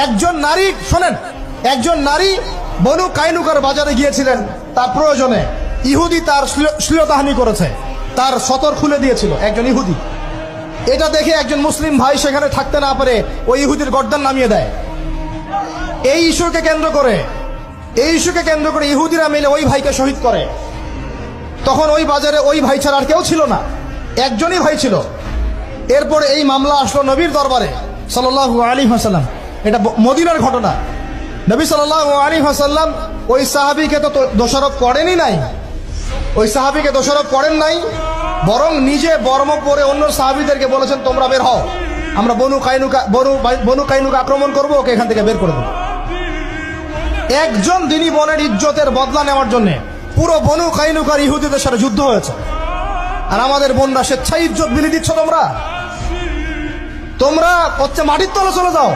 একজন নারী, শোনেন, একজন নারী বনু কাইনুকার বাজারে গিয়েছিলেন তার প্রয়োজনে। ইহুদি তার শ্লীলতাহানি করেছে, তার সতর খুলে দিয়েছিল একজন ইহুদি। এটা দেখে একজন মুসলিম ভাই সেখানে থাকতে না পারে ওই ইহুদির গর্দান নামিয়ে দেয়। এই ইস্যুকে কেন্দ্র করে ইহুদিরা মিলে ওই ভাইকে শহীদ করে। তখন ওই বাজারে ওই ভাই ছাড়া আর কেউ ছিল না, একজনই ভাই ছিল। এরপরে এই মামলা আসলো নবীর দরবারে সাল্লাল্লাহু আলাইহি ওয়াসাল্লাম। এটা মদিনার ঘটনা। নবী সাল্লাল্লাহু আলাইহি ওয়াসাল্লাম ওই সাহাবীকে তো দোষারোপ করেনই নাই, ওই সাহাবীকে দোষারোপ করেন নাই, বরং নিজে বর্ম পরে অন্য সাহাবীদেরকে বলেছেন তোমরা বের হও, আমরা বনু কাইনুকা আক্রমণ করবো, ওকে এখান থেকে বের করে দেবো। একজন দিনী বোনের ইজ্জতের বদলা নেওয়ার জন্য পুরো বনু কাইনুকার ইহুদিদের সাথে যুদ্ধ হয়েছে। আর আমাদের বোনরা স্বেচ্ছায় ইজ্জত বিলি দিচ্ছ তোমরা হচ্ছে মাটির তলে চলে যাও।